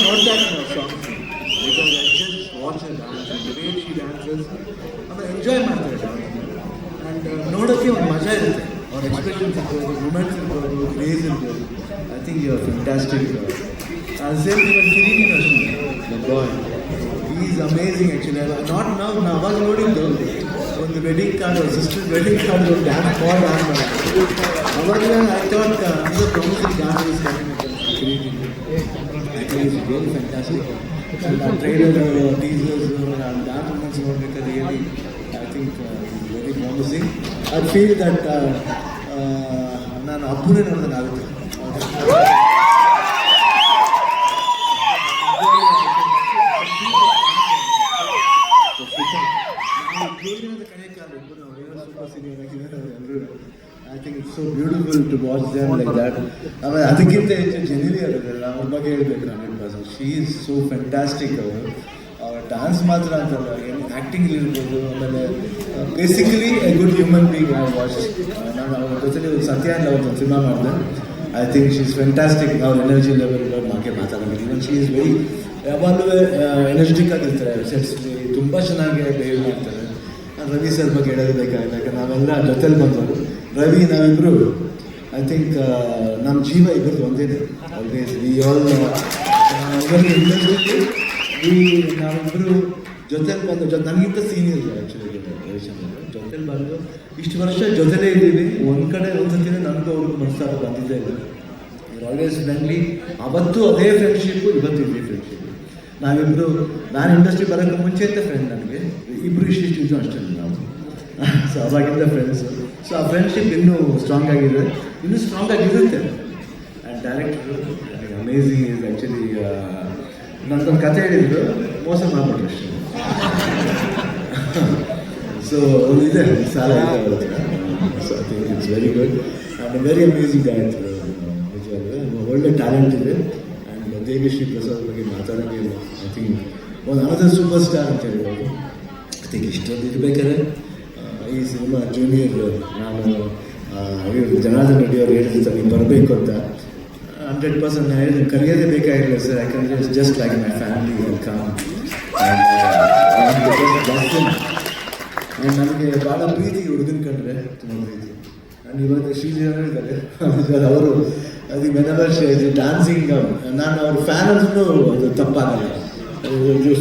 ನೋಡ್ತಾ ಇದ್ದೀನಿ songs because I just watch dance the way she dances ಆಮೇಲೆ enjoy ಮಾಡ್ತಾರೆ ಡ್ಯಾನ್ಸ್ ಆ್ಯಂಡ್ ನೋಡೋಕ್ಕೆ ಒಂದು ಮಜಾ ಇರುತ್ತೆ ಅವ್ರ ಎಕ್ಸ್ಪ್ರೆಷನ್ಸ್ ಇರ್ಬೋದು ಮೂಮೆಂಟ್ಸ್ ಇರ್ಬೋದು ಕ್ರೇಜ್ ಇರ್ಬೋದು I think you are fantastic same even ಕಿರೀಟಿನ ಅಷ್ಟೇ the boy is amazing actually not ನಾವು ಅವಾಗ ನೋಡಿದ್ದು ಒಂದು wedding card sister wedding card dance for dance ಮಾಡೋದು ಅವಾಗಲೇ ಐ ಥಾಟ್ ಅಂದರೆ promotion dance is Kireeti actually is really fantastic trailer teasers dance moments ನೋಡಬೇಕಾದ್ರೆ really I think very promising I feel that ನಾನು ಹಬ್ಬನೇ ನೋಡಿದ್ರೆ ಆಗುತ್ತೆ I think it's so beautiful to watch them like that. ಆಮೇಲೆ ಅದಕ್ಕಿಂತ ಹೆಚ್ಚು ಜೆನಿಲಿ ಇರೋದಿಲ್ಲ ಅವ್ರ ಬಗ್ಗೆ ಹೇಳ್ಬೇಕು 100%. ಶಿ ಈಸ್ ಸೋ ಫ್ಯಾಂಟಾಸ್ಟಿಕ್ ಅವ್ರ ಡ್ಯಾನ್ಸ್ ಮಾತ್ರ ಅಂತಲ್ಲ ಏನು ಆ್ಯಕ್ಟಿಂಗ್ ಇರ್ಬೋದು ಆಮೇಲೆ basically A good human being I watch ನಾನು ಅವ್ರ ಜೊತೆಲಿ ಒಂದು ಸತ್ಯ ಅಂತ ಒಂದು ಸಿನಿಮಾ ಮಾಡಿದೆ I think she is fantastic ಅವ್ರ ಎನರ್ಜಿ ಲೆವೆಲ್ ಮಾಕೆ ಮಾತಾಡೋದು ಇವನ್ ಶಿ ಈಸ್ ವೆರಿ ಯಾವಾಗಲೂ ಎನರ್ಜೆಟಿಕ್ ಆಗಿರ್ತಾರೆ ಸೆಟ್ಸ್ಲಿ ತುಂಬ ಚೆನ್ನಾಗಿ ಬಿಹೇವ್ ಮಾಡ್ತಾರೆ ನಾನು ರವಿ ಸರ್ ಬಗ್ಗೆ ಹೇಳೋದಬೇಕಾಗಿಲ್ಲ ಯಾಕಂದ್ರೆ ನಾವೆಲ್ಲ ಜೊತೆಲಿ ಬಂದವರು ರವಿ ನಾವಿಬ್ಬರು ಐ ಥಿಂಕ್ ನಮ್ಮ ಜೀವ ಇಬ್ಬರದು ಒಂದೇ ಆಲ್ವೇಸ್ ವಿ ಆಲ್ ನಾವಿಬ್ಬರು ಜೊತೆಲಿ ಬಂದು ನನಗಿಂತ ಸೀನಿಯರ್ ಇಲ್ಲ ಆ್ಯಕ್ಚುಲಿ ರವಿಚಂದ್ರ ಜೊತೆಲಿ ಬಂದು ಇಷ್ಟು ವರ್ಷ ಜೊತೆಲೇ ಇದ್ದೀವಿ ಒಂದು ಕಡೆ ಒಂದ್ಸತಿನೇ ನನಗೂ ಅವ್ರಿಗೂ ಮನಸ್ಸಾಗ ಬಂದಿದ್ದೇ ಇಲ್ಲ ಆಲ್ವೇಸ್ ಫ್ರೆಂಡ್ಲಿ ಅವತ್ತು ಅದೇ ಫ್ರೆಂಡ್ಶಿಪ್ಪು ಇವತ್ತು ಇದೇ ಫ್ರೆಂಡ್ಶಿಪ್ ನಾವಿಬ್ಬರು ನಾನು ಇಂಡಸ್ಟ್ರಿ ಬರೋಕ್ಕೆ ಮುಂಚೆ ಅಂತ ಫ್ರೆಂಡ್ ನನಗೆ ಇಬ್ಬರು ಇಷ್ಟು ಅಷ್ಟೇ ನಾವು ಸೊ ಅವಾಗಿಂದ ಫ್ರೆಂಡ್ಸು ಸೊ ಆ ಫ್ರೆಂಡ್ಶಿಪ್ ಇನ್ನೂ ಸ್ಟ್ರಾಂಗ್ ಆಗಿದೆ ಇನ್ನೂ ಸ್ಟ್ರಾಂಗ್ ಆಗಿರುತ್ತೆ and director amazing is actually ನನಗೊಂದು ಕತೆ ಹೇಳಿದ್ರು ಮೋಸ ಮಾಡ್ಬಿಟ್ರು ಅಷ್ಟೇ ಸೊ ಇದೆ ಸಾಲ ಇದೆ so I think it's very good and very amazing ಡೈರೆಕ್ಟ್ರು ನಿಜವಾಗ್ಲೂ ಒಳ್ಳೆ ಟ್ಯಾಲೆಂಟ್ ಇದೆ ಆ್ಯಂಡ್ ದೇವಿಶ್ರೀ ಪ್ರಸಾದ್ ಬಗ್ಗೆ ಮಾತಾಡೋಂಗೆ ಇಲ್ಲ ಐ ಥಿಂಕ್ ಒಂದು ಅನದರ್ ಸೂಪರ್ ಸ್ಟಾರ್ ಅಂತ ಹೇಳ್ಬೋದು ಐ ಥಿಂಕ್ ಇಷ್ಟೊಂದು ಇರಬೇಕಾದ್ರೆ ಈ ಸಿನಿಮಾ ಜೂನಿಯರ್ ನಾನು ಜನಾರ್ದನ್ ರೆಡ್ಡಿ ಅವ್ರು ಹೇಳಿರ್ತಾರೆ ನೀವು ಬರಬೇಕು ಅಂತ 100% ನಾನು ಹೇಳಿದ್ರೆ ಕರೆಯೋದೇ ಬೇಕಾಗಿಲ್ಲ ಸರ್ ಯಾಕಂದರೆ it's just like my family welcome and ನನಗೆ ಭಾಳ ಪ್ರೀತಿ ಹುಡುಗನ ಕಂಡ್ರೆ ತುಂಬ ಪ್ರೀತಿ ಆ್ಯಂಡ್ ಇವಾಗ ಶ್ರೀಜನ ಹೇಳಿದ್ದಾರೆ ಅವರು ಅದು ಮೆನವರ್ ಡ್ಯಾನ್ಸಿಂಗ್ ನಾನು ಅವ್ರ ಫ್ಯಾನ್ ಅಂದ್ರೂ ಅದು ತಪ್ಪಾಗಲ್ಲ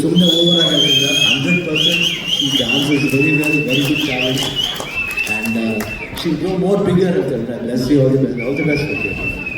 ಸುಮ್ಮನೆ ಓವರ್ ಆಗಿಲ್ಲ 100% she dances very well, very good talent, and she'll grow more bigger. Let's see all the best for you.